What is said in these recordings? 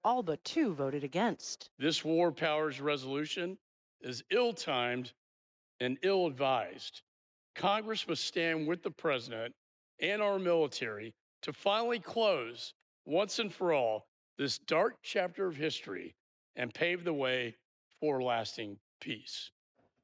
all but two voted against. This war powers resolution is ill-timed and ill-advised. Congress must stand with the president and our military to finally close, once and for all, this dark chapter of history and pave the way for lasting peace.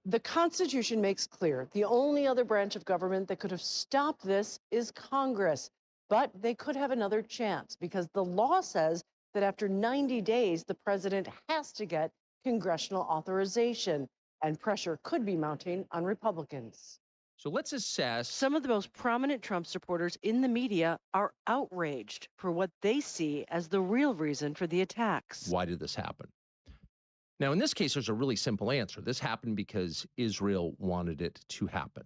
The Constitution makes clear the only other branch of government that could have stopped this is Congress. But they could have another chance because the law says that after 90 days, the president has to get congressional authorization, and pressure could be mounting on Republicans. So let's assess. Some of the most prominent Trump supporters in the media are outraged for what they see as the real reason for the attacks. Why did this happen? Now, in this case, there's a really simple answer. This happened because Israel wanted it to happen.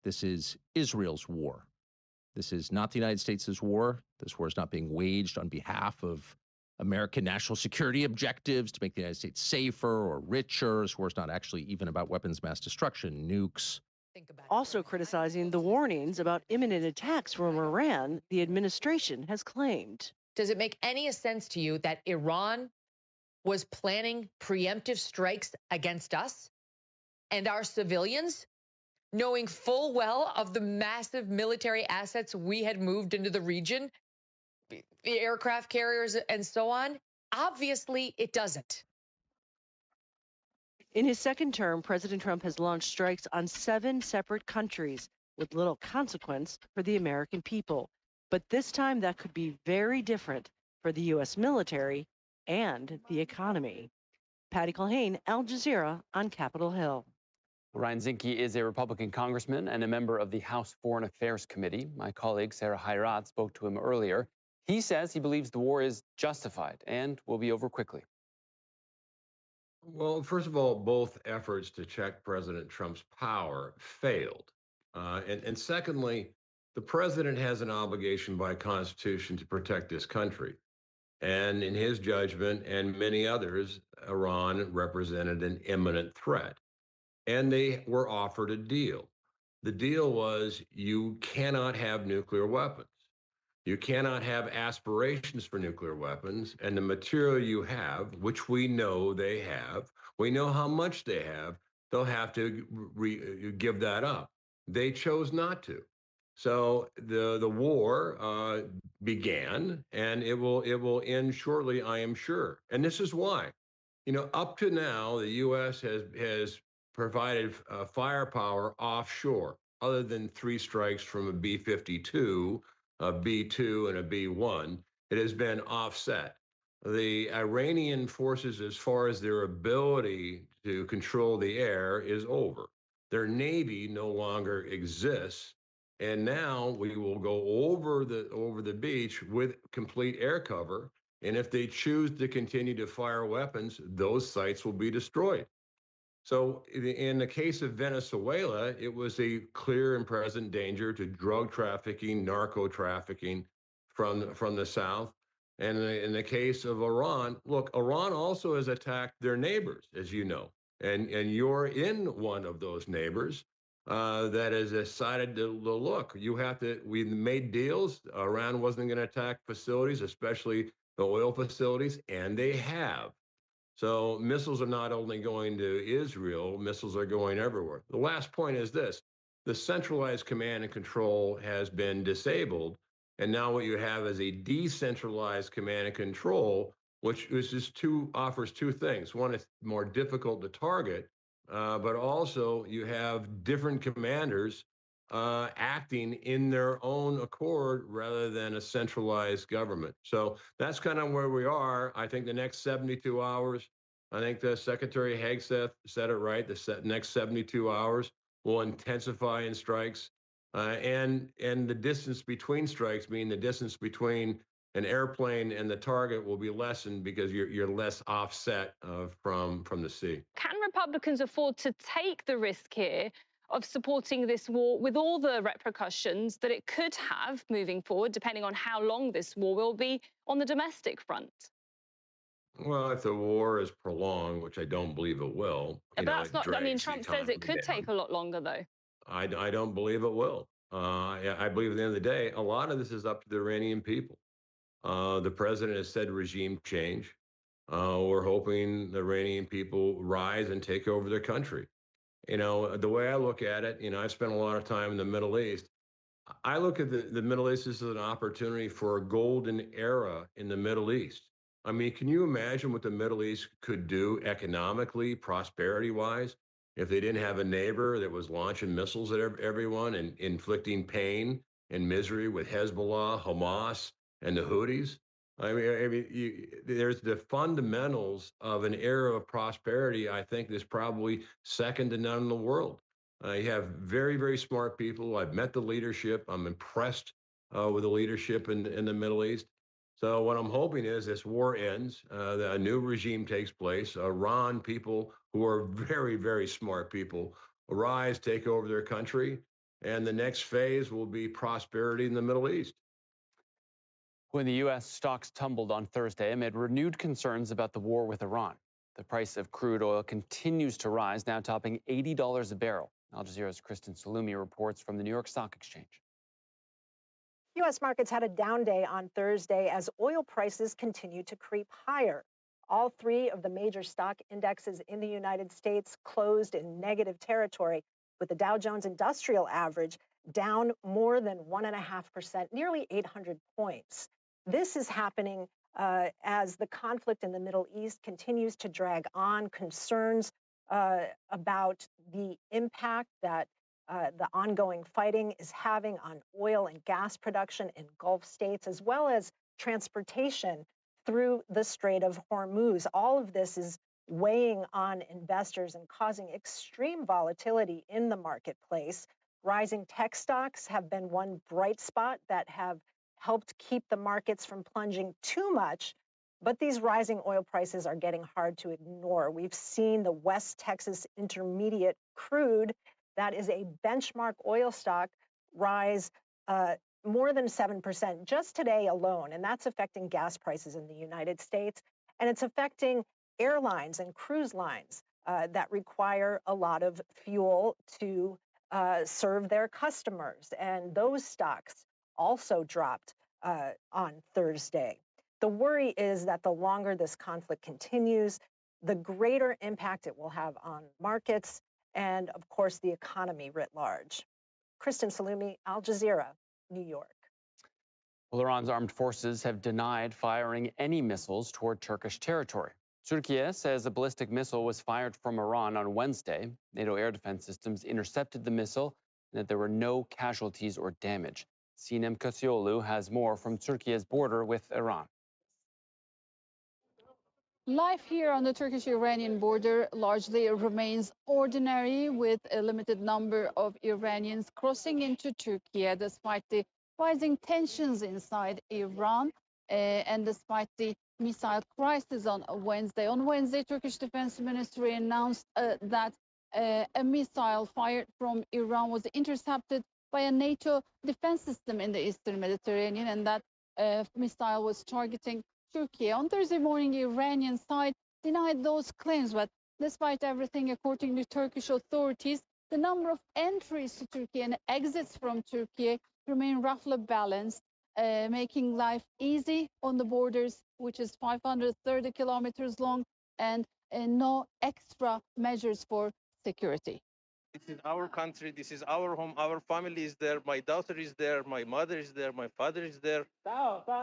This is Israel's war. This is not the United States' war. This war is not being waged on behalf of American national security objectives to make the United States safer or richer. This war is not actually even about weapons of mass destruction, nukes. Also criticizing the warnings about imminent attacks from Iran, the administration has claimed. Does it make any sense to you that Iran was planning preemptive strikes against us and our civilians, knowing full well of the massive military assets we had moved into the region, the aircraft carriers and so on? Obviously, it doesn't. In his second term, President Trump has launched strikes on 7 separate countries with little consequence for the American people. But this time that could be very different for the U.S. military and the economy. Patty Culhane, Al Jazeera on Capitol Hill. Ryan Zinke is a Republican congressman and a member of the House Foreign Affairs Committee. My colleague Sarah Hayrat spoke to him earlier. He says he believes the war is justified and will be over quickly. Well, first of all, both efforts to check President Trump's power failed. And secondly, the president has an obligation by Constitution to protect this country. And in his judgment and many others, Iran represented an imminent threat. And they were offered a deal. The deal was you cannot have nuclear weapons. You cannot have aspirations for nuclear weapons. And the material you have, which we know they have, we know how much they have, they'll have to give that up. They chose not to. So the war began, and it will end shortly, I am sure. And this is why. You know, up to now, the U.S. has provided firepower offshore, other than 3 strikes from a B-52, a B-2, and a B-1. It has been offset. The Iranian forces, as far as their ability to control the air, is over. Their Navy no longer exists. And now we will go over the beach with complete air cover. And if they choose to continue to fire weapons, those sites will be destroyed. So in the case of Venezuela, it was a clear and present danger to drug trafficking, narco trafficking from the south. And in the case of Iran, look, Iran also has attacked their neighbors, as you know, and you're in one of those neighbors. That has decided to look, we made deals. Iran wasn't going to attack facilities, especially the oil facilities, and they have. So missiles are not only going to Israel, missiles are going everywhere. The last point is this. The centralized command and control has been disabled. And now what you have is a decentralized command and control, which offers 2 things. One, it's more difficult to target. But also you have different commanders acting in their own accord rather than a centralized government. So that's kind of where we are. I think the next 72 hours, I think the Secretary Hegseth said it right, the next 72 hours will intensify in strikes. And the distance between strikes, meaning the distance between an airplane and the target, will be lessened because you're less offset from the sea. Can Republicans afford to take the risk here of supporting this war with all the repercussions that it could have moving forward, depending on how long this war will be on the domestic front? Well, if the war is prolonged, which I don't believe it will. But that's not, I mean, Trump says it could take a lot longer, though. I don't believe it will. I believe at the end of the day, a lot of this is up to the Iranian people. The president has said regime change. We're hoping the Iranian people rise and take over their country. The way I look at it, I've spent a lot of time in the Middle East. I look at the Middle East as an opportunity for a golden era in the Middle East. I mean, can you imagine what the Middle East could do economically, prosperity wise, if they didn't have a neighbor that was launching missiles at everyone and inflicting pain and misery with Hezbollah, Hamas, and the Houthis? There's the fundamentals of an era of prosperity. I think that's probably second to none in the world. You have very, very smart people. I've met the leadership. I'm impressed with the leadership in the Middle East. So what I'm hoping is this war ends, that a new regime takes place. Iran people who are very, very smart people arise, take over their country, and the next phase will be prosperity in the Middle East. When the U.S. stocks tumbled on Thursday amid renewed concerns about the war with Iran, the price of crude oil continues to rise, now topping $80 a barrel. Al Jazeera's Kristen Salumi reports from the New York Stock Exchange. U.S. markets had a down day on Thursday as oil prices continued to creep higher. All three of the major stock indexes in the United States closed in negative territory, with the Dow Jones Industrial Average down more than 1.5%, nearly 800 points. This is happening as the conflict in the Middle East continues to drag on. Concerns about the impact that the ongoing fighting is having on oil and gas production in Gulf states, as well as transportation through the Strait of Hormuz. All of this is weighing on investors and causing extreme volatility in the marketplace. Rising tech stocks have been one bright spot that have helped keep the markets from plunging too much. But these rising oil prices are getting hard to ignore. We've seen the West Texas Intermediate crude, that is a benchmark oil stock, rise more than 7% just today alone. And that's affecting gas prices in the United States. And it's affecting airlines and cruise lines that require a lot of fuel to serve their customers. And those stocks also dropped on Thursday. The worry is that the longer this conflict continues, the greater impact it will have on markets and, of course, the economy writ large. Kristen Salumi, Al Jazeera, New York. Well, Iran's armed forces have denied firing any missiles toward Turkish territory. Turkey says a ballistic missile was fired from Iran on Wednesday. NATO air defense systems intercepted the missile and that there were no casualties or damage. Sinem Kasioglu has more from Turkey's border with Iran. Life here on the Turkish-Iranian border largely remains ordinary, with a limited number of Iranians crossing into Turkey despite the rising tensions inside Iran and despite the missile crisis on Wednesday. On Wednesday, Turkish Defense Ministry announced that a missile fired from Iran was intercepted by a NATO defense system in the Eastern Mediterranean, and that missile was targeting Turkey. On Thursday morning, the Iranian side denied those claims, but despite everything, according to Turkish authorities, the number of entries to Turkey and exits from Turkey remain roughly balanced, making life easy on the borders, which is 530 kilometers long, and no extra measures for security. This is our country, this is our home, our family is there, my daughter is there, my mother is there, my father is there.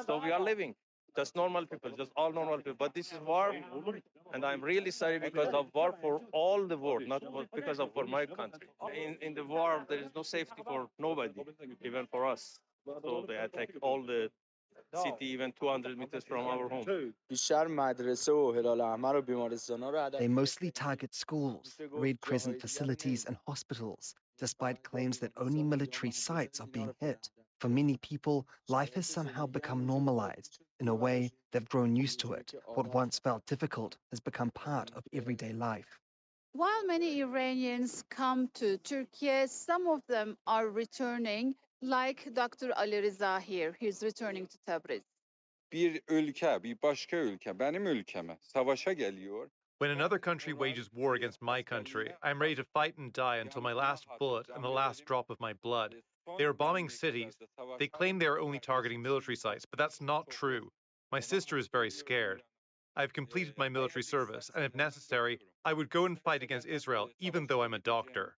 So we are living. Just normal people, just all normal people. But this is war, and I'm really sorry because of war for all the world, not because of for my country. In the war, there is no safety for nobody, even for us. So they attack all the city, even 200 meters from our home. They mostly target schools, Red Crescent facilities, and hospitals, despite claims that only military sites are being hit. For many people, life has somehow become normalized. In a way, they've grown used to it. What once felt difficult has become part of everyday life. While many Iranians come to Turkey, some of them are returning, like Dr. Ali Reza here. He's returning to Tabriz. When another country wages war against my country, I'm ready to fight and die until my last bullet and the last drop of my blood. They are bombing cities. They claim they are only targeting military sites, but that's not true. My sister is very scared. I've completed my military service, and if necessary, I would go and fight against Israel, even though I'm a doctor.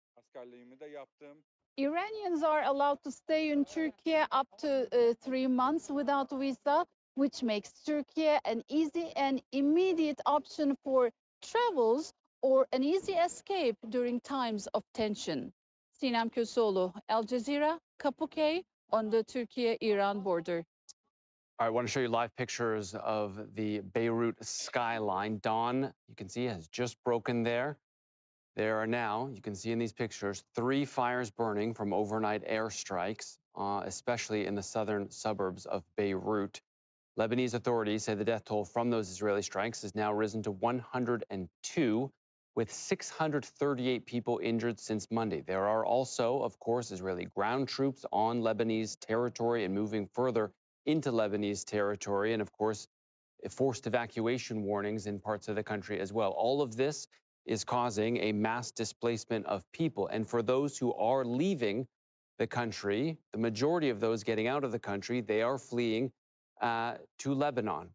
Iranians are allowed to stay in Turkey up to 3 months without visa, which makes Turkey an easy and immediate option for travels or an easy escape during times of tension. Sinem Köseoğlu, Al Jazeera, Kapuke on the Turkey-Iran border. All right, I want to show you live pictures of the Beirut skyline. Dawn, you can see, has just broken there. There are now, you can see in these pictures, 3 fires burning from overnight airstrikes, especially in the southern suburbs of Beirut. Lebanese authorities say the death toll from those Israeli strikes has now risen to 102, with 638 people injured since Monday. There are also, of course, Israeli ground troops on Lebanese territory and moving further into Lebanese territory, and of course, forced evacuation warnings in parts of the country as well. All of this is causing a mass displacement of people. And for those who are leaving the country, the majority of those getting out of the country, they are fleeing to Lebanon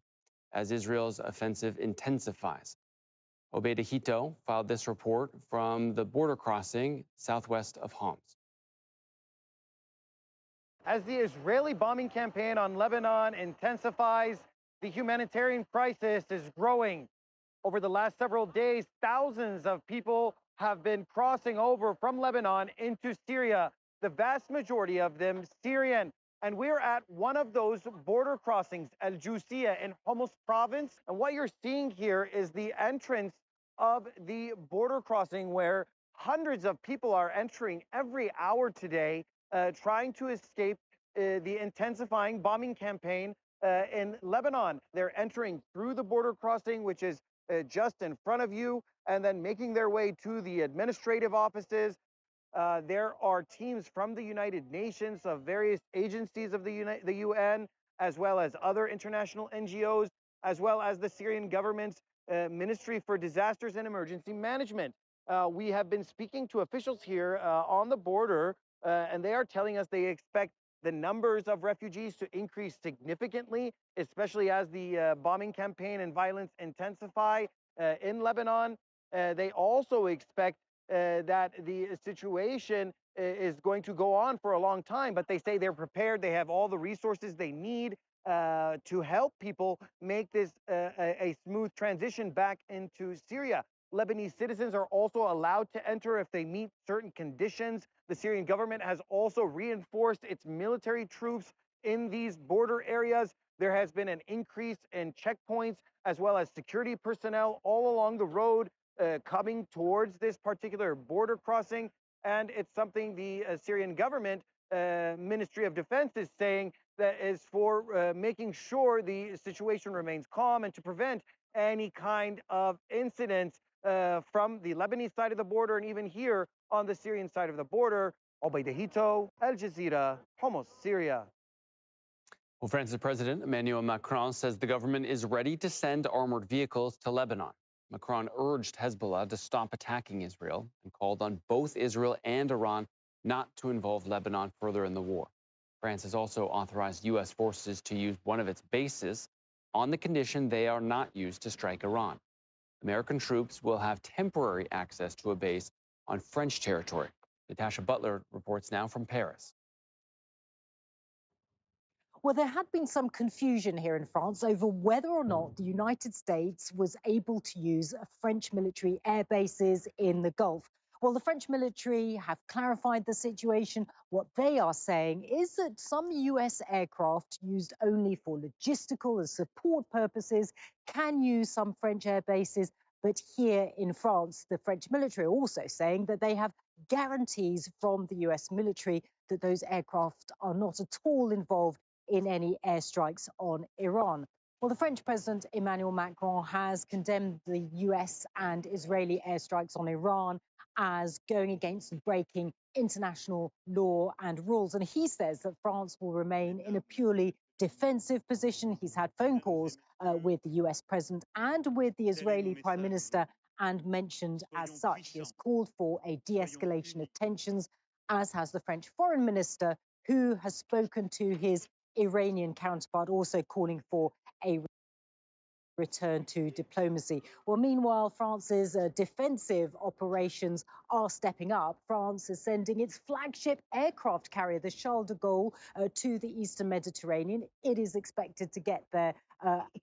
as Israel's offensive intensifies. Obeida Hito filed this report from the border crossing southwest of Homs. As the Israeli bombing campaign on Lebanon intensifies, the humanitarian crisis is growing. Over the last several days, thousands of people have been crossing over from Lebanon into Syria, the vast majority of them Syrian. And we're at one of those border crossings, Al Jusiya in Homs province. And what you're seeing here is the entrance of the border crossing where hundreds of people are entering every hour today, trying to escape the intensifying bombing campaign in Lebanon. They're entering through the border crossing, which is just in front of you, and then making their way to the administrative offices. There are teams from the United Nations, of various agencies of the UN, as well as other international NGOs, as well as the Syrian government's Ministry for Disasters and Emergency Management. We have been speaking to officials here on the border, and they are telling us they expect the numbers of refugees to increase significantly, especially as the bombing campaign and violence intensify in Lebanon. They also expect that the situation is going to go on for a long time, but they say they're prepared. They have all the resources they need to help people make this a smooth transition back into Syria. Lebanese citizens are also allowed to enter if they meet certain conditions. The Syrian government has also reinforced its military troops in these border areas. There has been an increase in checkpoints as well as security personnel all along the road coming towards this particular border crossing. And it's something the Syrian government Ministry of Defense is saying that is for making sure the situation remains calm and to prevent any kind of incidents from the Lebanese side of the border and even here on the Syrian side of the border. Obeida Hito, Al Jazeera, Homs, Syria. Well, France's President Emmanuel Macron says the government is ready to send armored vehicles to Lebanon. Macron urged Hezbollah to stop attacking Israel and called on both Israel and Iran not to involve Lebanon further in the war. France has also authorized U.S. forces to use one of its bases on the condition they are not used to strike Iran. American troops will have temporary access to a base on French territory. Natasha Butler reports now from Paris. Well, there had been some confusion here in France over whether or not the United States was able to use French military air bases in the Gulf. Well, the French military have clarified the situation. What they are saying is that some US aircraft used only for logistical and support purposes can use some French air bases. But here in France, the French military are also saying that they have guarantees from the US military that those aircraft are not at all involved in any airstrikes on Iran. Well, the French President Emmanuel Macron has condemned the US and Israeli airstrikes on Iran as going against breaking international law and rules. And he says that France will remain in a purely defensive position. He's had phone calls with the US president and with the Israeli prime minister and mentioned as such. He has called for a de-escalation of tensions, as has the French foreign minister, who has spoken to his Iranian counterpart, also calling for a return to diplomacy. Well, meanwhile, France's defensive operations are stepping up. France is sending its flagship aircraft carrier, the Charles de Gaulle, to the Eastern Mediterranean. It is expected to get there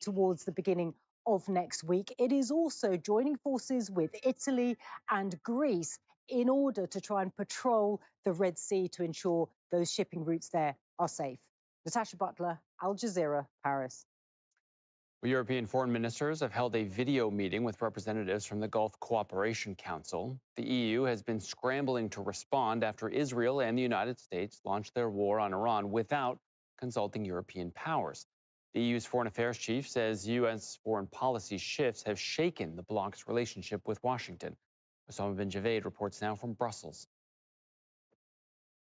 towards the beginning of next week. It is also joining forces with Italy and Greece in order to try and patrol the Red Sea to ensure those shipping routes there are safe. Natasha Butler, Al Jazeera, Paris. European foreign ministers have held a video meeting with representatives from the Gulf Cooperation Council. The EU has been scrambling to respond after Israel and the United States launched their war on Iran without consulting European powers. The EU's foreign affairs chief says U.S. foreign policy shifts have shaken the bloc's relationship with Washington. Osama bin Javed reports now from Brussels.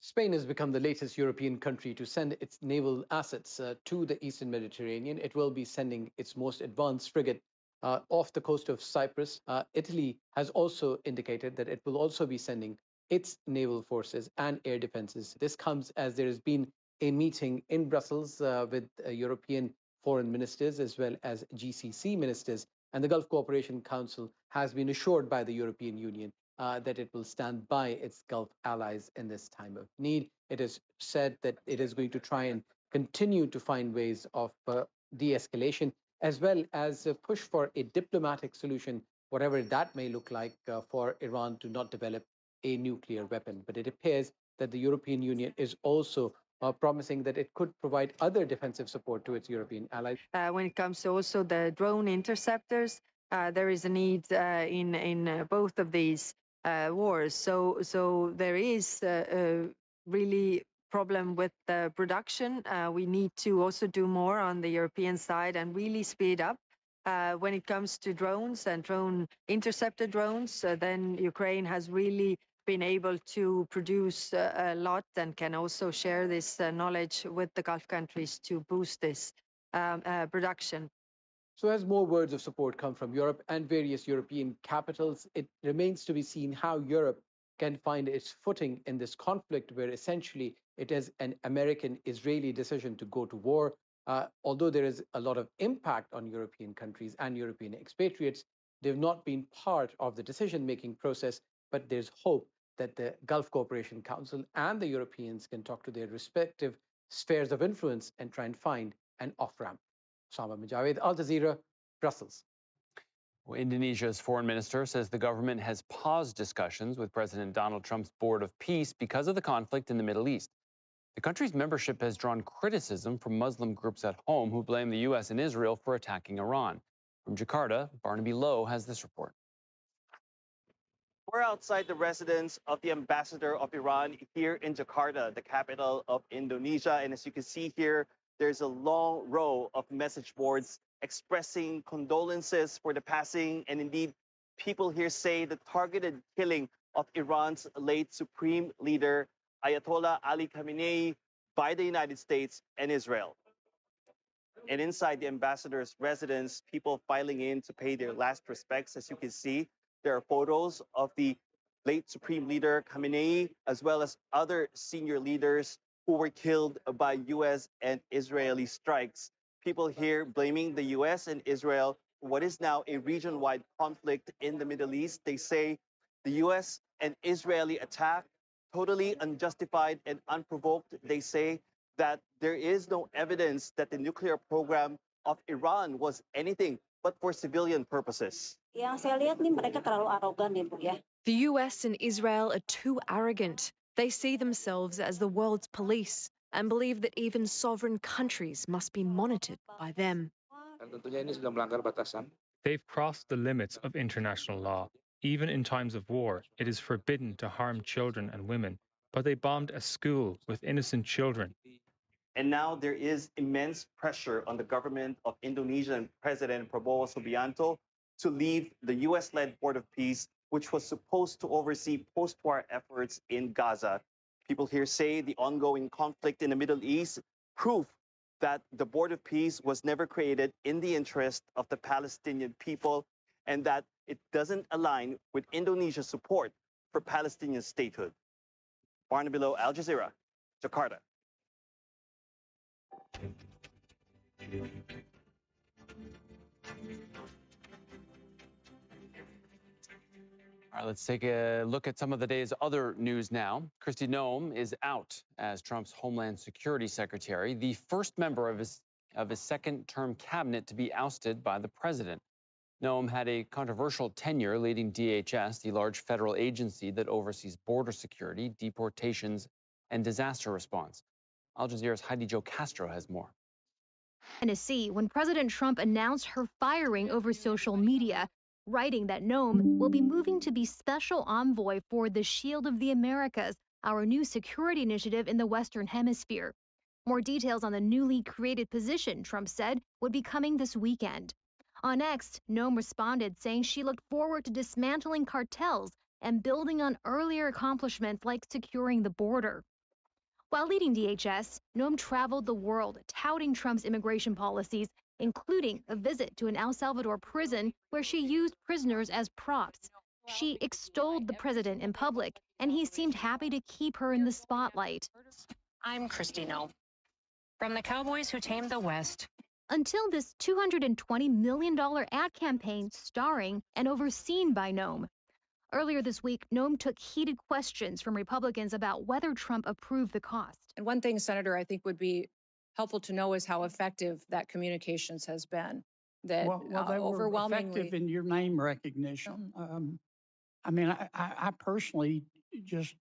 Spain has become the latest European country to send its naval assets to the Eastern Mediterranean. It will be sending its most advanced frigate off the coast of Cyprus. Italy has also indicated that it will also be sending its naval forces and air defenses. This comes as there has been a meeting in Brussels with European foreign ministers as well as GCC ministers. And the Gulf Cooperation Council has been assured by the European Union that it will stand by its Gulf allies in this time of need. It has said that it is going to try and continue to find ways of de-escalation, as well as push for a diplomatic solution, whatever that may look like, for Iran to not develop a nuclear weapon. But it appears that the European Union is also promising that it could provide other defensive support to its European allies. When it comes to also the drone interceptors, there is a need in both of these wars. So there is really problem with the production. We need to also do more on the European side and really speed up. When it comes to drones and interceptor drones, then Ukraine has really been able to produce a lot and can also share this knowledge with the Gulf countries to boost this production. So as more words of support come from Europe and various European capitals, it remains to be seen how Europe can find its footing in this conflict, where essentially it is an American-Israeli decision to go to war. Although there is a lot of impact on European countries and European expatriates, they've not been part of the decision-making process, but there's hope that the Gulf Cooperation Council and the Europeans can talk to their respective spheres of influence and try and find an off-ramp. Osama bin Javed, Al Jazeera, Brussels. Well, Indonesia's foreign minister says the government has paused discussions with President Donald Trump's Board of Peace because of the conflict in the Middle East. The country's membership has drawn criticism from Muslim groups at home who blame the U.S. and Israel for attacking Iran. From Jakarta, Barnaby Lowe has this report. We're outside the residence of the ambassador of Iran here in Jakarta, the capital of Indonesia. And as you can see here, there's a long row of message boards expressing condolences for the passing. And indeed, people here say the targeted killing of Iran's late supreme leader, Ayatollah Ali Khamenei, by the United States and Israel. And inside the ambassador's residence, people filing in to pay their last respects. As you can see, there are photos of the late supreme leader Khamenei, as well as other senior leaders who were killed by U.S. and Israeli strikes. People here blaming the U.S. and Israel for what is now a region-wide conflict in the Middle East. They say the U.S. and Israeli attack totally unjustified and unprovoked. They say that there is no evidence that the nuclear program of Iran was anything but for civilian purposes. The US and Israel are too arrogant. They see themselves as the world's police and believe that even sovereign countries must be monitored by them. They've crossed the limits of international law. Even in times of war, it is forbidden to harm children and women, but they bombed a school with innocent children. And now there is immense pressure on the government of Indonesia and President Prabowo Subianto to leave the US-led Board of Peace, which was supposed to oversee post-war efforts in Gaza. People here say the ongoing conflict in the Middle East prove that the Board of Peace was never created in the interest of the Palestinian people and that it doesn't align with Indonesia's support for Palestinian statehood. Barnaby Lowe, Al Jazeera, Jakarta. All right, let's take a look at some of the day's other news now. Kristi Noem is out as Trump's Homeland Security Secretary, the first member of his second-term cabinet to be ousted by the president. Noem had a controversial tenure leading DHS, the large federal agency that oversees border security, deportations, and disaster response. Al Jazeera's Heidi Jo Castro has more. Tennessee, when President Trump announced her firing over social media, writing that Noem will be moving to be special envoy for the Shield of the Americas, our new security initiative in the Western Hemisphere. More details on the newly created position, Trump said, would be coming this weekend. On X, Noem responded saying she looked forward to dismantling cartels and building on earlier accomplishments like securing the border. While leading DHS, Noem traveled the world touting Trump's immigration policies, including a visit to an El Salvador prison where she used prisoners as props. She extolled the president in public, and he seemed happy to keep her in the spotlight. I'm Kristi Noem, from the Cowboys who tamed the West. Until this $220 million ad campaign starring and overseen by Noem. Earlier this week, Noem took heated questions from Republicans about whether Trump approved the cost. And one thing, Senator, I think would be helpful to know is how effective that communications has been. That they overwhelmingly were effective in your name recognition. I mean, I personally just,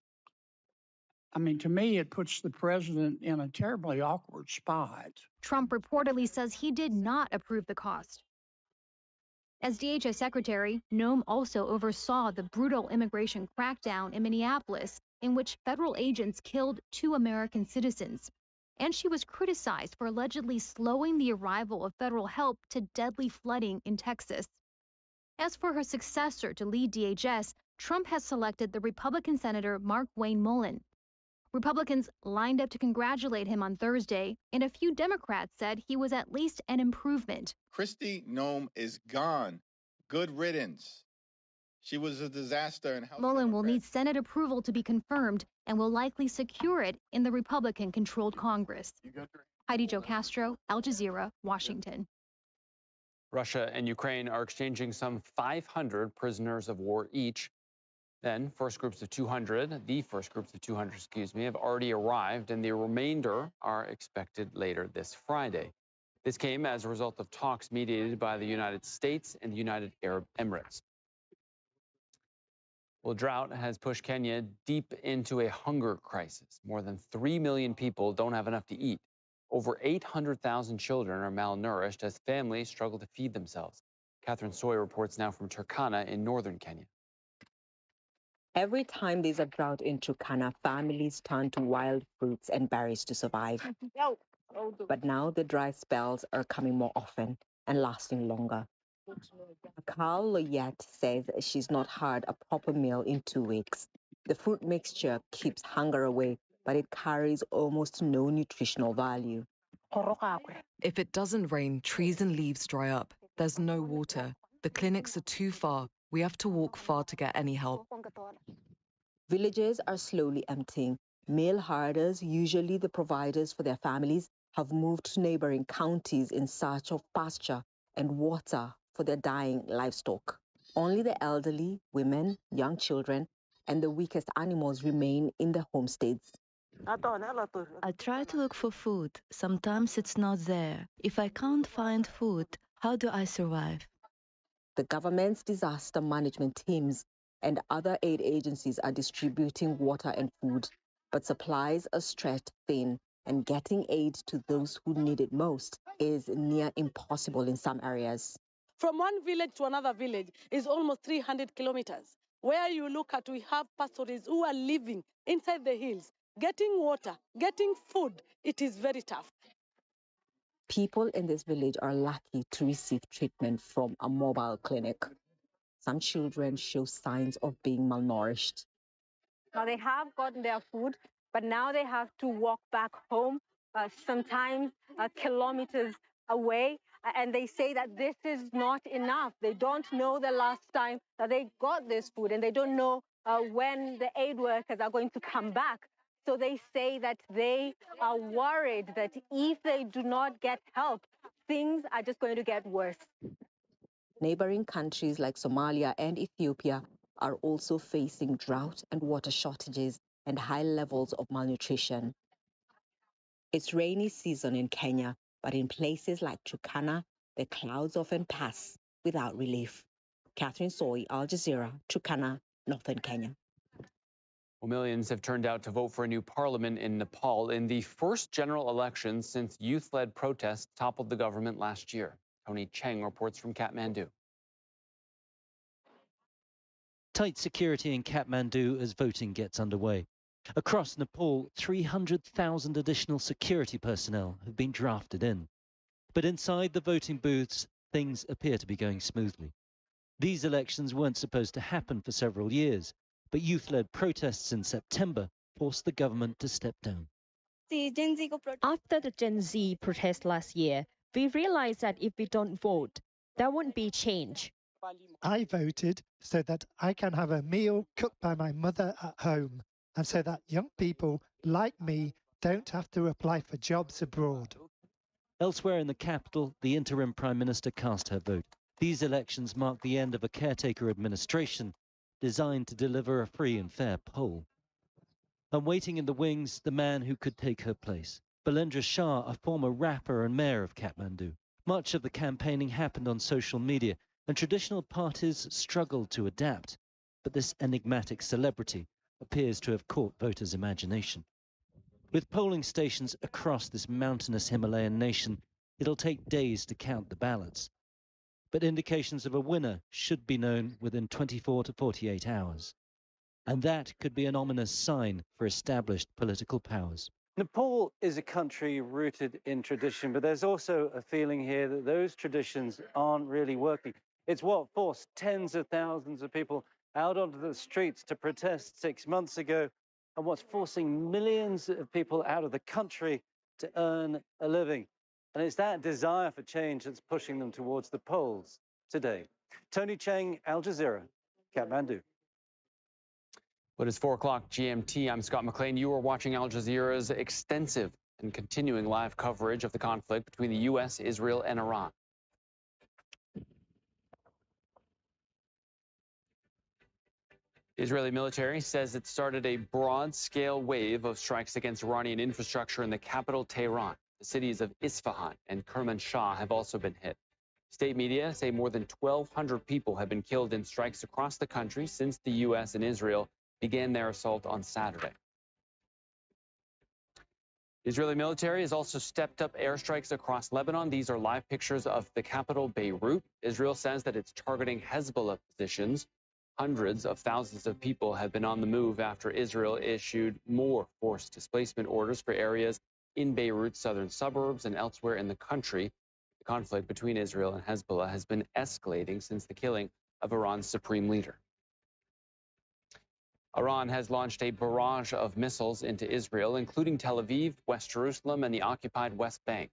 I mean, to me, it puts the president in a terribly awkward spot. Trump reportedly says he did not approve the cost. As DHS Secretary, Noem also oversaw the brutal immigration crackdown in Minneapolis, in which federal agents killed 2 American citizens. And she was criticized for allegedly slowing the arrival of federal help to deadly flooding in Texas. As for her successor to lead DHS, Trump has selected the Republican Senator Mark Wayne Mullen. Republicans lined up to congratulate him on Thursday, and a few Democrats said he was at least an improvement. Kristi Noem is gone. Good riddance. She was a disaster. And Mullen will need Senate approval to be confirmed and will likely secure it in the Republican-controlled Congress. Heidi Jo Castro, Al Jazeera, Washington. Russia and Ukraine are exchanging some 500 prisoners of war each. Then, the first groups of 200, have already arrived, and the remainder are expected later this Friday. This came as a result of talks mediated by the United States and the United Arab Emirates. Well, drought has pushed Kenya deep into a hunger crisis. More than 3 million people don't have enough to eat. Over 800,000 children are malnourished as families struggle to feed themselves. Catherine Soy reports now from Turkana in northern Kenya. Every time there's a drought in Turkana, families turn to wild fruits and berries to survive. But now the dry spells are coming more often and lasting longer. Carl Loyette says she's not had a proper meal in 2 weeks. The fruit mixture keeps hunger away, but it carries almost no nutritional value. If it doesn't rain, trees and leaves dry up. There's no water. The clinics are too far. We have to walk far to get any help. Villages are slowly emptying. Male herders, usually the providers for their families, have moved to neighboring counties in search of pasture and water for their dying livestock. Only the elderly, women, young children, and the weakest animals remain in their homesteads. I try to look for food. Sometimes it's not there. If I can't find food, how do I survive? The government's disaster management teams and other aid agencies are distributing water and food, but supplies are stretched thin, and getting aid to those who need it most is near impossible in some areas. From one village to another village is almost 300 kilometers. Where you look at, we have pastors who are living inside the hills, getting water, getting food. It is very tough. People in this village are lucky to receive treatment from a mobile clinic. Some children show signs of being malnourished. Now they have gotten their food, but now they have to walk back home, sometimes kilometers away. And they say that this is not enough. They don't know the last time that they got this food, and they don't know when the aid workers are going to come back. So they say that they are worried that if they do not get help, things are just going to get worse. Neighboring countries like Somalia and Ethiopia are also facing drought and water shortages and high levels of malnutrition. It's rainy season in Kenya, but in places like Turkana, the clouds often pass without relief. Catherine Soy, Al Jazeera, Turkana, northern Kenya. Well, millions have turned out to vote for a new parliament in Nepal in the first general election since youth-led protests toppled the government last year. Tony Cheng reports from Kathmandu. Tight security in Kathmandu as voting gets underway. Across Nepal, 300,000 additional security personnel have been drafted in. But inside the voting booths, things appear to be going smoothly. These elections weren't supposed to happen for several years, but youth-led protests in September forced the government to step down. After the Gen Z protest last year, we realized that if we don't vote, there won't be change. I voted so that I can have a meal cooked by my mother at home, and so that young people like me don't have to apply for jobs abroad. Elsewhere in the capital, the interim Prime Minister cast her vote. These elections mark the end of a caretaker administration designed to deliver a free and fair poll. And waiting in the wings, the man who could take her place. Balendra Shah, a former rapper and mayor of Kathmandu. Much of the campaigning happened on social media, and traditional parties struggled to adapt. But this enigmatic celebrity appears to have caught voters' imagination. With polling stations across this mountainous Himalayan nation, it'll take days to count the ballots. But indications of a winner should be known within 24 to 48 hours. And that could be an ominous sign for established political powers. Nepal is a country rooted in tradition, but there's also a feeling here that those traditions aren't really working. It's what forced tens of thousands of people out onto the streets to protest 6 months ago, and what's forcing millions of people out of the country to earn a living. And it's that desire for change that's pushing them towards the polls today. Tony Cheng, Al Jazeera, Kathmandu. Well, it is 4 o'clock GMT. I'm Scott McLean. You are watching Al Jazeera's extensive and continuing live coverage of the conflict between the U.S., Israel, and Iran. The Israeli military says it started a broad-scale wave of strikes against Iranian infrastructure in the capital, Tehran. The cities of Isfahan and Kermanshah have also been hit. State media say more than 1,200 people have been killed in strikes across the country since the U.S. and Israel began their assault on Saturday. The Israeli military has also stepped up airstrikes across Lebanon. These are live pictures of the capital, Beirut. Israel says that it's targeting Hezbollah positions. Hundreds of thousands of people have been on the move after Israel issued more forced displacement orders for areas in Beirut's southern suburbs and elsewhere in the country. The conflict between Israel and Hezbollah has been escalating since the killing of Iran's supreme leader. Iran has launched a barrage of missiles into Israel, including Tel Aviv, West Jerusalem, and the occupied West Bank.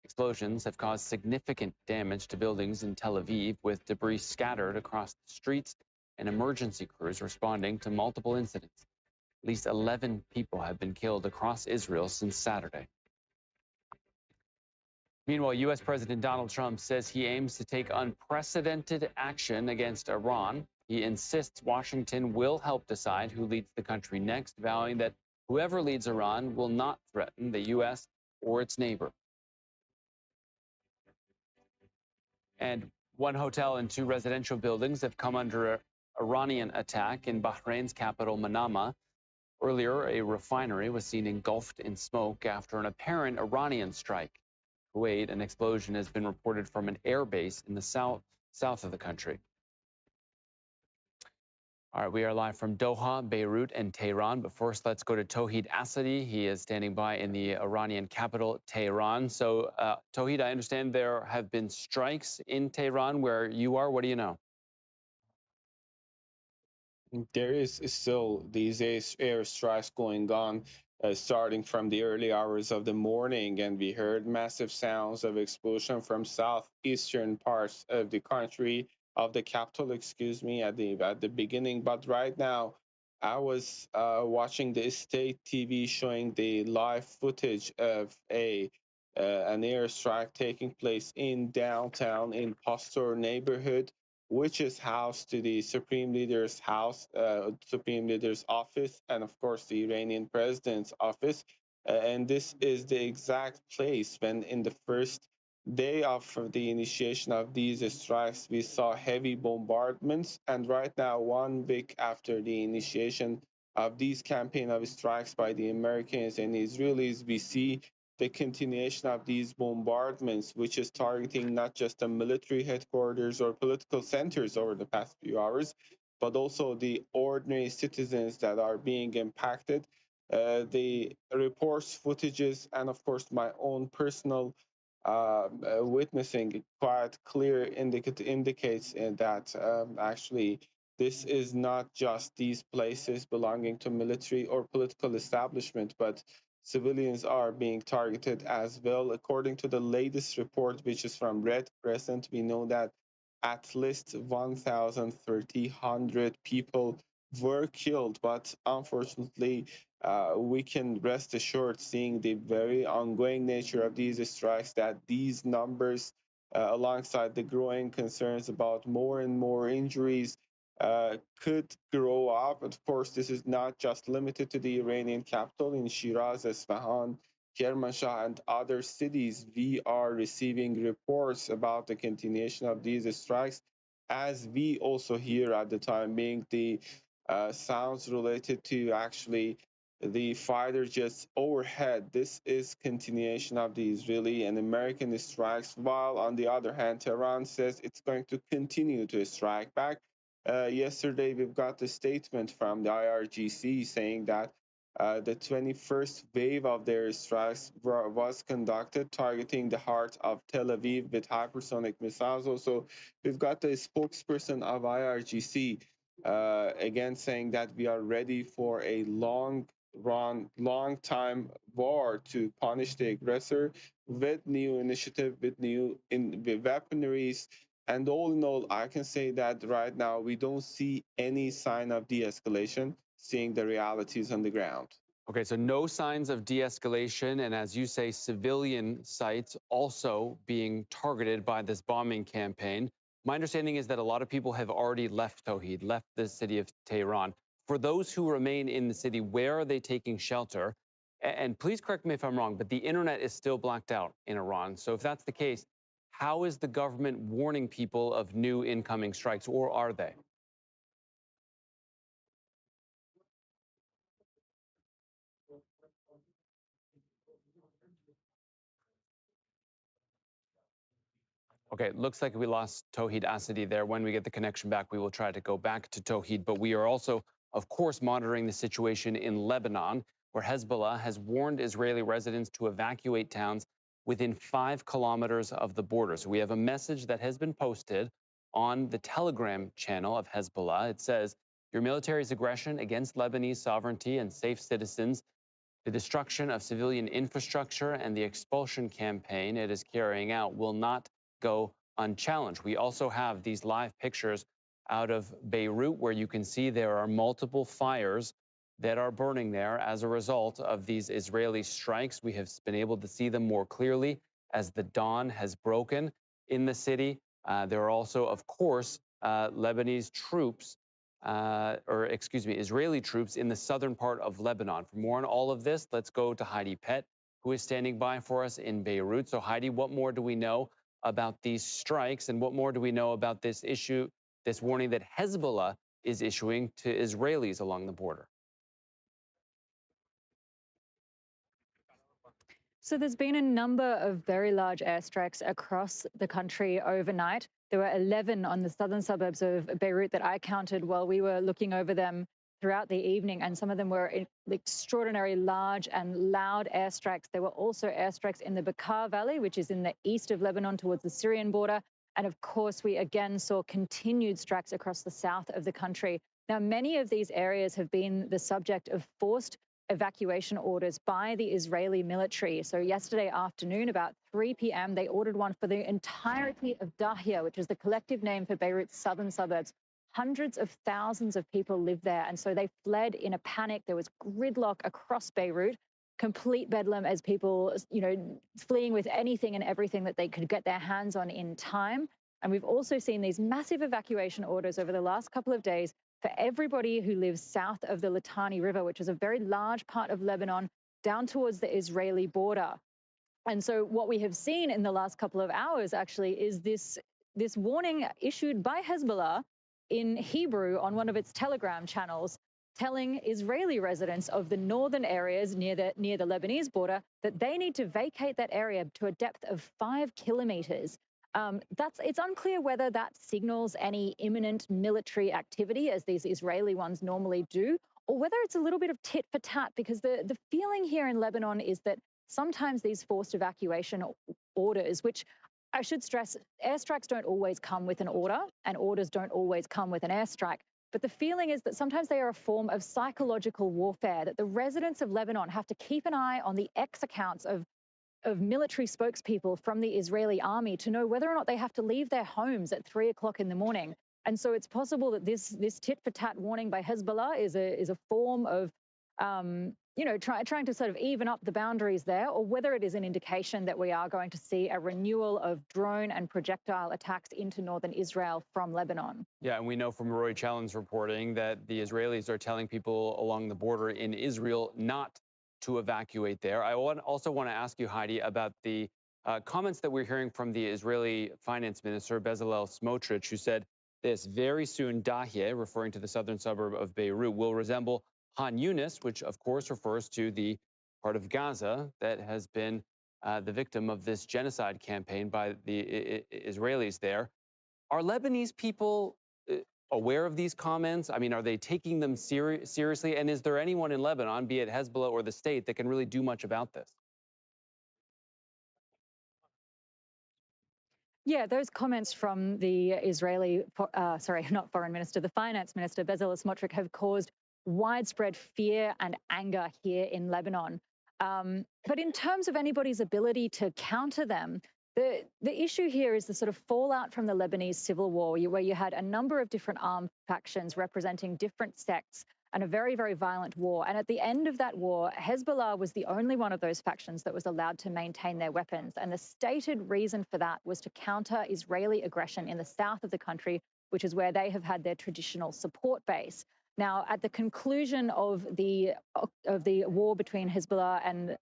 Explosions have caused significant damage to buildings in Tel Aviv, with debris scattered across the streets and emergency crews responding to multiple incidents. At least 11 people have been killed across Israel since Saturday. Meanwhile, U.S. President Donald Trump says he aims to take unprecedented action against Iran. He insists Washington will help decide who leads the country next, vowing that whoever leads Iran will not threaten the U.S. or its neighbor. And one hotel and 2 residential buildings have come under Iranian attack in Bahrain's capital, Manama. Earlier, a refinery was seen engulfed in smoke after an apparent Iranian strike. Kuwait, an explosion has been reported from an air base in the south of the country. All right, we are live from Doha, Beirut, and Tehran. But first, let's go to Tauhid Asadi. He is standing by in the Iranian capital, Tehran. So, Tauhid, I understand there have been strikes in Tehran where you are. What do you know? There is still these air strikes going on, starting from the early hours of the morning, and we heard massive sounds of explosion from southeastern parts of the country, of the capital, excuse me, at the beginning. But right now, I was watching the state TV showing the live footage of a an airstrike taking place in downtown in Pastor neighborhood, which is housed to the Supreme Leader's house, Supreme Leader's office, and of course the Iranian president's office. And this is the exact place when in the first day of the initiation of these strikes, we saw heavy bombardments. And right now, 1 week after the initiation of these campaign of strikes by the Americans and Israelis, we see the continuation of these bombardments, which is targeting not just the military headquarters or political centers over the past few hours, but also the ordinary citizens that are being impacted. The reports, footages, and of course my own personal witnessing quite clear indicates that actually this is not just these places belonging to military or political establishment, but civilians are being targeted as well. According to the latest report, which is from Red Crescent, we know that at least 1,300 people were killed, but unfortunately, we can rest assured, seeing the very ongoing nature of these strikes, that these numbers, alongside the growing concerns about more and more injuries, could grow up. Of course, this is not just limited to the Iranian capital. In Shiraz, Isfahan, Kermanshah, and other cities, we are receiving reports about the continuation of these strikes, as we also hear at the time being the sounds related to actually the fighter jets overhead. This is continuation of the Israeli and American strikes, while on the other hand, Tehran says it's going to continue to strike back. Yesterday, we've got the statement from the IRGC saying that the 21st wave of their strikes was conducted, targeting the heart of Tel Aviv with hypersonic missiles. Also, we've got the spokesperson of IRGC again saying that we are ready for a long time war to punish the aggressor with new initiative, with new weaponaries. And all in all, I can say that right now we don't see any sign of de-escalation, seeing the realities on the ground. Okay, so no signs of de-escalation, and as you say, civilian sites also being targeted by this bombing campaign. My understanding is that a lot of people have already left Tawhid, left the city of Tehran. For those who remain in the city, where are they taking shelter? And please correct me if I'm wrong, but the internet is still blacked out in Iran. So if that's the case, how is the government warning people of new incoming strikes, or are they? Okay, looks like we lost Tawhid Asadi there. When we get the connection back, we will try to go back to Tawhid. But we are also, of course, monitoring the situation in Lebanon, where Hezbollah has warned Israeli residents to evacuate towns within 5 kilometers of the border. So we have a message that has been posted on the Telegram channel of Hezbollah. It says, your military's aggression against Lebanese sovereignty and safe citizens, the destruction of civilian infrastructure, and the expulsion campaign it is carrying out will not go unchallenged. We also have these live pictures out of Beirut, where you can see there are multiple fires that are burning there as a result of these Israeli strikes. We have been able to see them more clearly as the dawn has broken in the city. There are also, of course, Lebanese troops, Israeli troops in the southern part of Lebanon. For more on all of this, let's go to Heidi Pett, who is standing by for us in Beirut. So Heidi, what more do we know about these strikes, and what more do we know about this issue, this warning that Hezbollah is issuing to Israelis along the border? So there's been a number of very large airstrikes across the country overnight. There were 11 on the southern suburbs of Beirut that I counted while we were looking over them throughout the evening, and some of them were extraordinarily large and loud airstrikes. There were also airstrikes in the Bekaa Valley, which is in the east of Lebanon towards the Syrian border. And of course, we again saw continued strikes across the south of the country. Now, many of these areas have been the subject of forced evacuation orders by the Israeli military. So yesterday afternoon, about 3 p.m., they ordered one for the entirety of Dahia, which is the collective name for Beirut's southern suburbs. Hundreds of thousands of people live there, and so they fled in a panic. There was gridlock across Beirut. complete bedlam as people, fleeing with anything and everything that they could get their hands on in time. And we've also seen these massive evacuation orders over the last couple of days for everybody who lives south of the Litani River, which is a very large part of Lebanon, down towards the Israeli border. And so what we have seen in the last couple of hours actually is this warning issued by Hezbollah in Hebrew on one of its Telegram channels, telling Israeli residents of the northern areas near the Lebanese border that they need to vacate that area to a depth of 5 kilometers. It's unclear whether that signals any imminent military activity, as these Israeli ones normally do, or whether it's a little bit of tit for tat, because the feeling here in Lebanon is that sometimes these forced evacuation orders, which I should stress, airstrikes don't always come with an order, and orders don't always come with an airstrike. But the feeling is that sometimes they are a form of psychological warfare, that the residents of Lebanon have to keep an eye on the X accounts of military spokespeople from the Israeli army to know whether or not they have to leave their homes at 3 o'clock in the morning. And so it's possible that this tit-for-tat warning by Hezbollah is a form of, trying to sort of even up the boundaries there, or whether it is an indication that we are going to see a renewal of drone and projectile attacks into northern Israel from Lebanon. Yeah, and we know from Roy Challen's reporting that the Israelis are telling people along the border in Israel not to evacuate there. I also want to ask you, Heidi, about the comments that we're hearing from the Israeli finance minister, Bezalel Smotrich, who said this: very soon Dahye, referring to the southern suburb of Beirut, will resemble Han Yunis, which of course refers to the part of Gaza that has been the victim of this genocide campaign by the Israelis there. Are Lebanese people aware of these comments? I mean, are they taking them seriously? And is there anyone in Lebanon, be it Hezbollah or the state, that can really do much about this? Yeah, those comments from the Israeli, not foreign minister, the finance minister, Bezalel Smotrich, have caused widespread fear and anger here in Lebanon. But in terms of anybody's ability to counter them, the issue here is the sort of fallout from the Lebanese civil war, where you had a number of different armed factions representing different sects and a very, very violent war. And at the end of that war, Hezbollah was the only one of those factions that was allowed to maintain their weapons. And the stated reason for that was to counter Israeli aggression in the south of the country, which is where they have had their traditional support base. Now, at the conclusion of the war between Hezbollah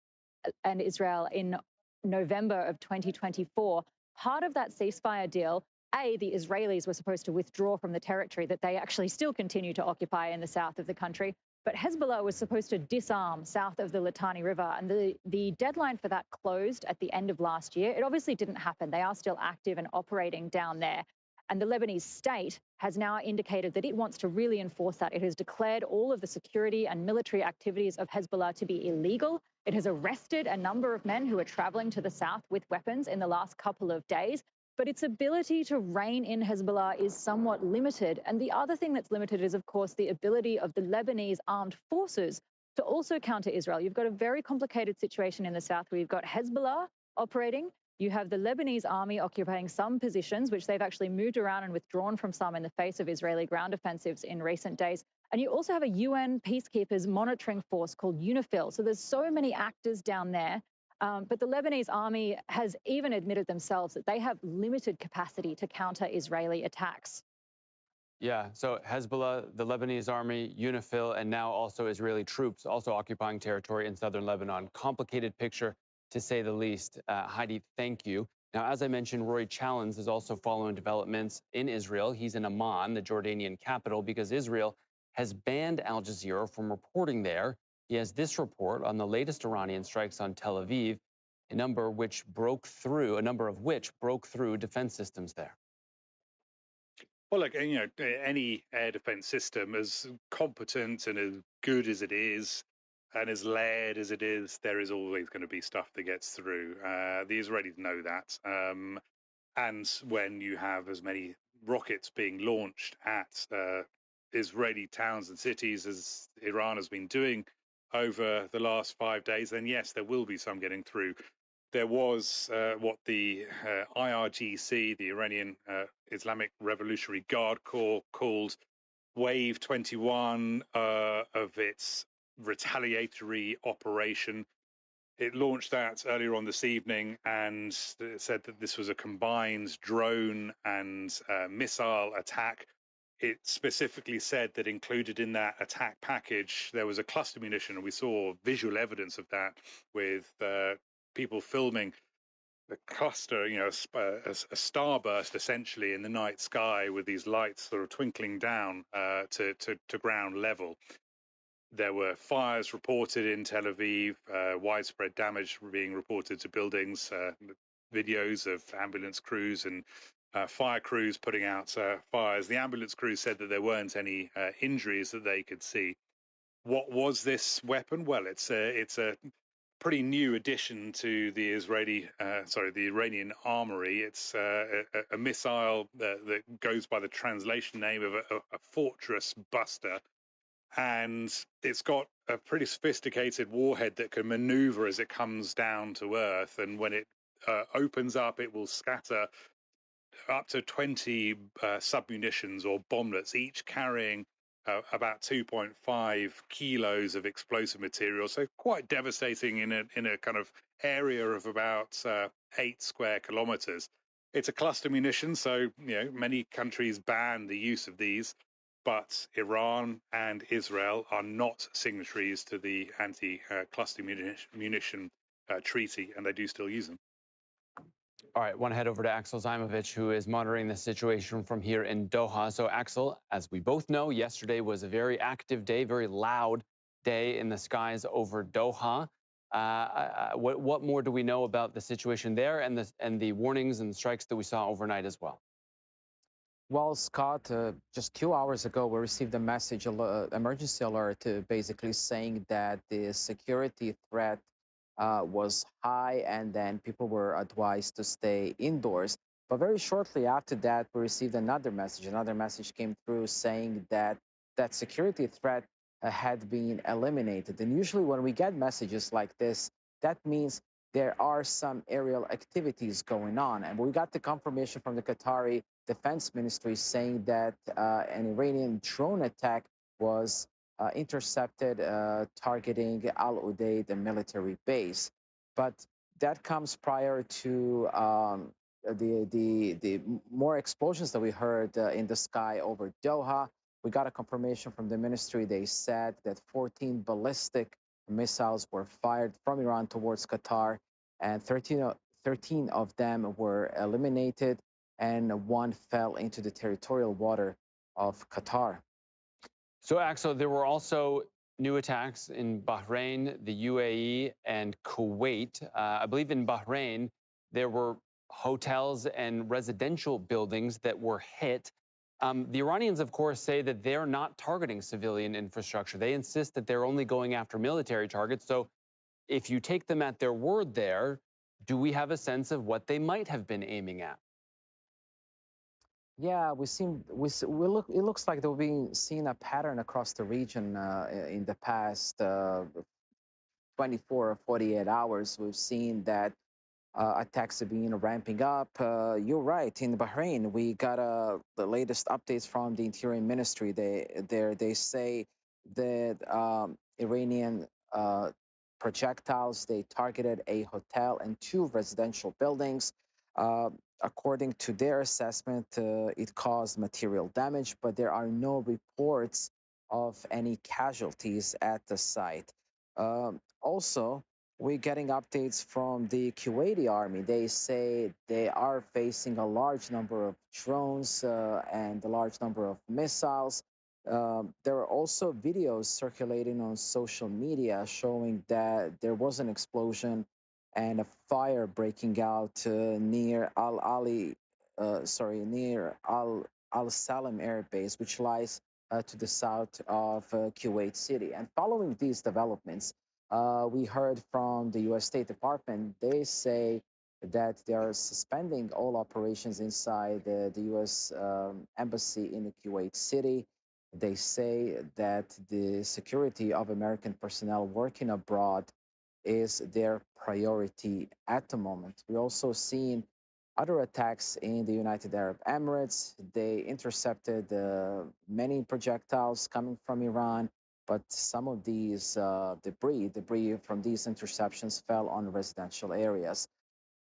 and Israel in November of 2024, part of that ceasefire deal, the Israelis were supposed to withdraw from the territory that they actually still continue to occupy in the south of the country, but Hezbollah was supposed to disarm south of the Litani River, and the deadline for that closed at the end of last year. It obviously didn't happen. They are still active and operating down there. And the Lebanese state has now indicated that it wants to really enforce that. It has declared all of the security and military activities of Hezbollah to be illegal. It has arrested a number of men who are traveling to the south with weapons in the last couple of days. But its ability to rein in Hezbollah is somewhat limited. And the other thing that's limited is, of course, the ability of the Lebanese armed forces to also counter Israel. You've got a very complicated situation in the south where you've got Hezbollah operating. You have the Lebanese army occupying some positions, which they've actually moved around and withdrawn from some in the face of Israeli ground offensives in recent days. And you also have a UN peacekeepers monitoring force called UNIFIL. So there's so many actors down there. But the Lebanese army has even admitted themselves that they have limited capacity to counter Israeli attacks. Yeah, so Hezbollah, the Lebanese army, UNIFIL, and now also Israeli troops also occupying territory in southern Lebanon. Complicated picture, to say the least. Heidi, thank you. Now, as I mentioned, Roy Chalens is also following developments in Israel. He's in Amman, the Jordanian capital, because Israel has banned Al Jazeera from reporting there. He has this report on the latest Iranian strikes on Tel Aviv, a number of which broke through defense systems there. Well, look, any air defense system, as competent and as good as it is, and as layered as it is, there is always going to be stuff that gets through. The Israelis know that. And when you have as many rockets being launched at Israeli towns and cities as Iran has been doing over the last 5 days, then yes, there will be some getting through. There was what the IRGC, the Iranian Islamic Revolutionary Guard Corps, called Wave 21 of its retaliatory operation. It launched that earlier on this evening, and it said that this was a combined drone and missile attack. It specifically said that included in that attack package, there was a cluster munition, and we saw visual evidence of that with people filming the cluster, you know, a starburst essentially in the night sky with these lights sort of twinkling down to ground level. There were fires reported in Tel Aviv, widespread damage being reported to buildings, videos of ambulance crews and fire crews putting out fires. The ambulance crews said that there weren't any injuries that they could see. What was this weapon? Well, it's a pretty new addition to the Iranian armory. It's a missile that goes by the translation name of a fortress buster. And it's got a pretty sophisticated warhead that can maneuver as it comes down to Earth. And when it opens up, it will scatter up to 20 submunitions or bomblets, each carrying about 2.5 kilos of explosive material. So quite devastating in a kind of area of about 8 square kilometers. It's a cluster munition, so many countries ban the use of these. But Iran and Israel are not signatories to the anti-cluster munition treaty, and they do still use them. All right, want to head over to Axel Zaimovich, who is monitoring the situation from here in Doha. So, Axel, as we both know, yesterday was a very active day, very loud day in the skies over Doha. What more do we know about the situation there and the warnings and strikes that we saw overnight as well? Well, Scott, just 2 hours ago, we received a message, emergency alert, basically saying that the security threat was high, and then people were advised to stay indoors. But very shortly after that, we received another message. Another message came through saying that that security threat had been eliminated. And usually when we get messages like this, that means there are some aerial activities going on. And we got the confirmation from the Qatari Defense Ministry saying that an Iranian drone attack was intercepted targeting Al Udeid, the military base. But that comes prior to the more explosions that we heard in the sky over Doha. We got a confirmation from the ministry. They said that 14 ballistic missiles were fired from Iran towards Qatar, and 13 of them were eliminated, and one fell into the territorial water of Qatar. So, Axel, there were also new attacks in Bahrain, the UAE, and Kuwait. I believe in Bahrain, there were hotels and residential buildings that were hit. The Iranians, of course, say that they're not targeting civilian infrastructure. They insist that they're only going after military targets. So if you take them at their word there, do we have a sense of what they might have been aiming at? Yeah, it looks like we've been seeing a pattern across the region in the past 24 or 48 hours. We've seen that attacks have been ramping up. You're right. In Bahrain, we got the latest updates from the Interior Ministry. They say that Iranian projectiles, they targeted a hotel and 2 residential buildings. According to their assessment, it caused material damage, but there are no reports of any casualties at the site. Also, we're getting updates from the Kuwaiti army. They say they are facing a large number of drones and a large number of missiles. There are also videos circulating on social media showing that there was an explosion and a fire breaking out near Al Salam Air Base, which lies to the south of Kuwait City. And following these developments, we heard from the U.S. State Department. They say that they are suspending all operations inside the U.S. Embassy in Kuwait City. They say that the security of American personnel working abroad is their priority at the moment. We also seen other attacks in the United Arab Emirates. They intercepted many projectiles coming from Iran. but some of these debris from these interceptions fell on residential areas.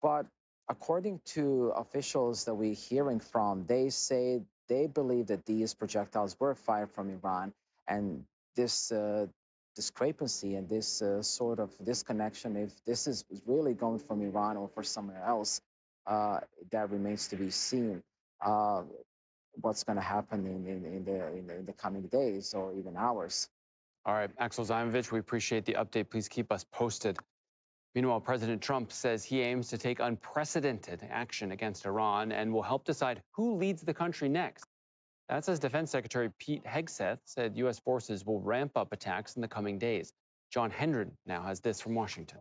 But according to officials that we're hearing from, they say they believe that these projectiles were fired from Iran, and this discrepancy and this sort of disconnection, if this is really going from Iran or for somewhere else, that remains to be seen. What's going to happen in the coming days or even hours? All right, Axel Zaimovich, we appreciate the update. Please keep us posted. Meanwhile, President Trump says he aims to take unprecedented action against Iran and will help decide who leads the country next. That's as Defense Secretary Pete Hegseth said U.S. forces will ramp up attacks in the coming days. John Hendren now has this from Washington.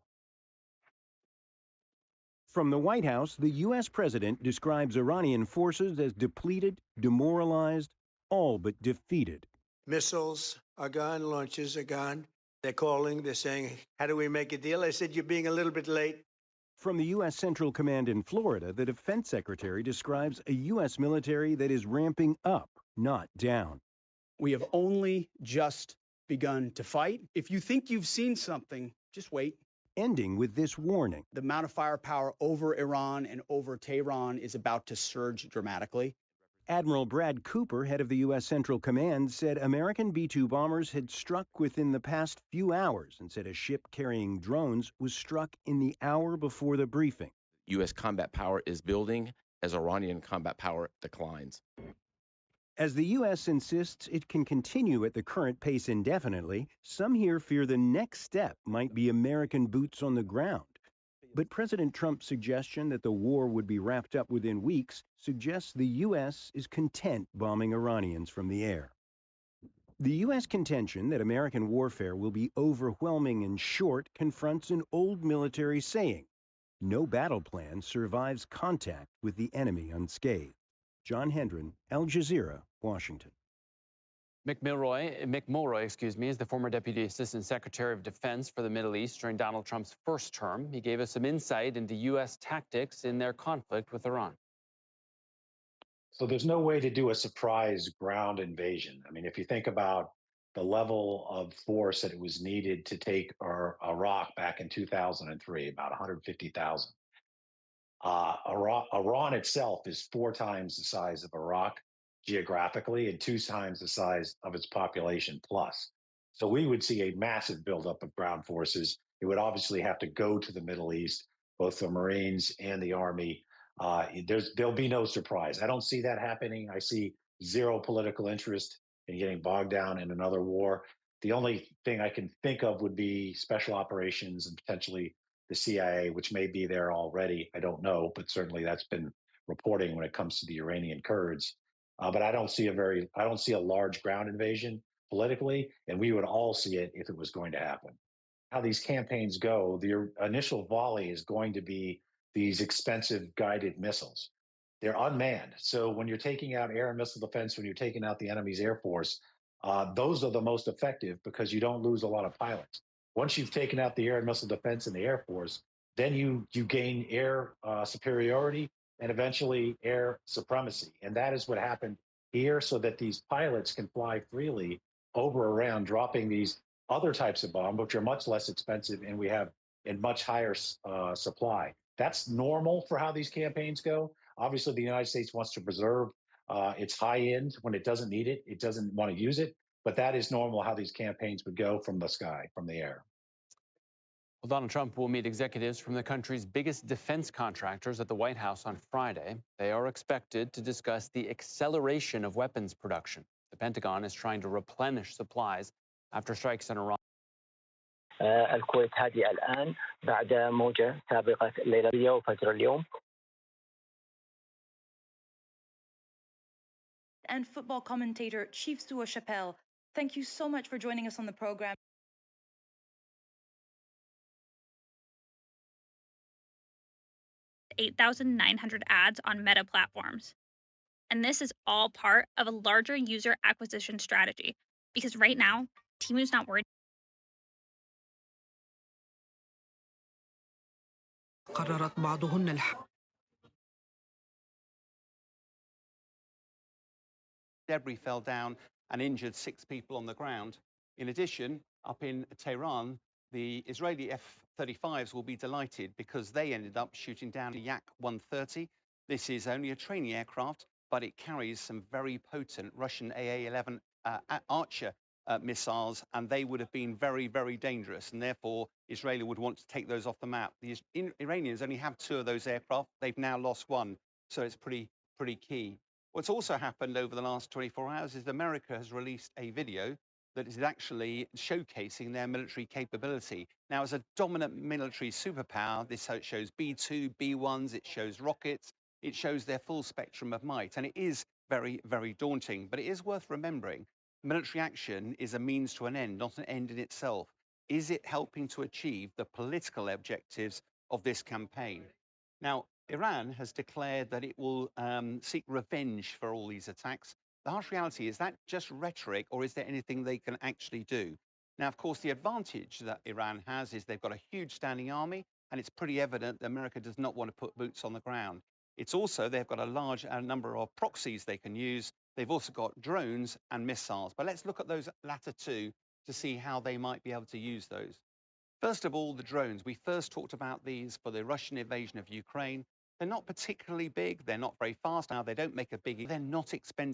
From the White House, the U.S. president describes Iranian forces as depleted, demoralized, all but defeated. Missiles are gone, launches are gone. They're calling, they're saying, how do we make a deal? I said, you're being a little bit late. From the U.S. Central Command in Florida, the Defense Secretary describes a U.S. military that is ramping up, not down. We have only just begun to fight. If you think you've seen something, just wait. Ending with this warning. The amount of firepower over Iran and over Tehran is about to surge dramatically. Admiral Brad Cooper, head of the U.S. Central Command, said American B-2 bombers had struck within the past few hours and said a ship carrying drones was struck in the hour before the briefing. U.S. combat power is building as Iranian combat power declines. As the U.S. insists it can continue at the current pace indefinitely, some here fear the next step might be American boots on the ground. But President Trump's suggestion that the war would be wrapped up within weeks suggests the U.S. is content bombing Iranians from the air. The U.S. contention that American warfare will be overwhelming and short confronts an old military saying, no battle plan survives contact with the unscathed. John Hendren, Al Jazeera, Washington. Mick Mulroy, is the former Deputy Assistant Secretary of Defense for the Middle East during Donald Trump's first term. He gave us some insight into U.S. tactics in their conflict with Iran. So there's no way to do a surprise ground invasion. I mean, if you think about the level of force that it was needed to take Iraq back in 2003, about 150,000. Iran itself is 4 times the size of Iraq geographically and 2 times the size of its population plus. So we would see a massive buildup of ground forces. It would obviously have to go to the Middle East, both the Marines and the Army. There'll be no surprise. I don't see that happening. I see zero political interest in getting bogged down in another war. The only thing I can think of would be special operations and potentially the CIA, which may be there already. I don't know, but certainly that's been reporting when it comes to the Iranian Kurds. But I don't see a large ground invasion politically, and we would all see it if it was going to happen. How these campaigns go, the initial volley is going to be these expensive guided missiles. They're unmanned. So when you're taking out air and missile defense, when you're taking out the enemy's air force, those are the most effective because you don't lose a lot of pilots. Once you've taken out the air and missile defense in the Air Force, then you gain air superiority and eventually air supremacy. And that is what happened here, so that these pilots can fly freely over around, dropping these other types of bombs, which are much less expensive and we have in much higher supply. That's normal for how these campaigns go. Obviously, the United States wants to preserve its high end when it doesn't need it. It doesn't want to use it. But that is normal how these campaigns would go from the sky, from the air. Well, Donald Trump will meet executives from the country's biggest defense contractors at the White House on Friday. They are expected to discuss the acceleration of weapons production. The Pentagon is trying to replenish supplies after strikes in Iran. الكويت هادئة الآن بعد موجة سابقة الليلة وفجر اليوم. And football commentator Chief Stuart Chappelle, thank you so much for joining us on the program. $8,900 ads on Meta platforms. And this is all part of a larger user acquisition strategy, because right now, Temu's not worried. قررت بعضهن Debris fell down and injured 6 people on the ground. In addition, up in Tehran, the Israeli F-35s will be delighted because they ended up shooting down a Yak-130. This is only a training aircraft, but it carries some very potent Russian AA-11 Archer missiles, and they would have been very, very dangerous, and therefore Israel would want to take those off the map. The Iranians only have 2 of those aircraft. They've now lost 1, so it's pretty key. What's also happened over the last 24 hours is America has released a video that is actually showcasing their military capability. Now, as a dominant military superpower, this shows B-2, B-1s, it shows rockets, it shows their full spectrum of might, and it is very, very daunting. But it is worth remembering, military action is a means to an end, not an end in itself. Is it helping to achieve the political objectives of this campaign? Now, Iran has declared that it will seek revenge for all these attacks. The harsh reality is that just rhetoric, or is there anything they can actually do? Now, of course, the advantage that Iran has is they've got a huge standing army, and it's pretty evident that America does not want to put boots on the ground. It's also, they've got a large number of proxies they can use. They've also got drones and missiles. But let's look at those latter 2 to see how they might be able to use those. First of all, the drones. We first talked about these for the Russian invasion of Ukraine. They're not particularly big. They're not very fast. Now, they don't make a big... They're not expensive.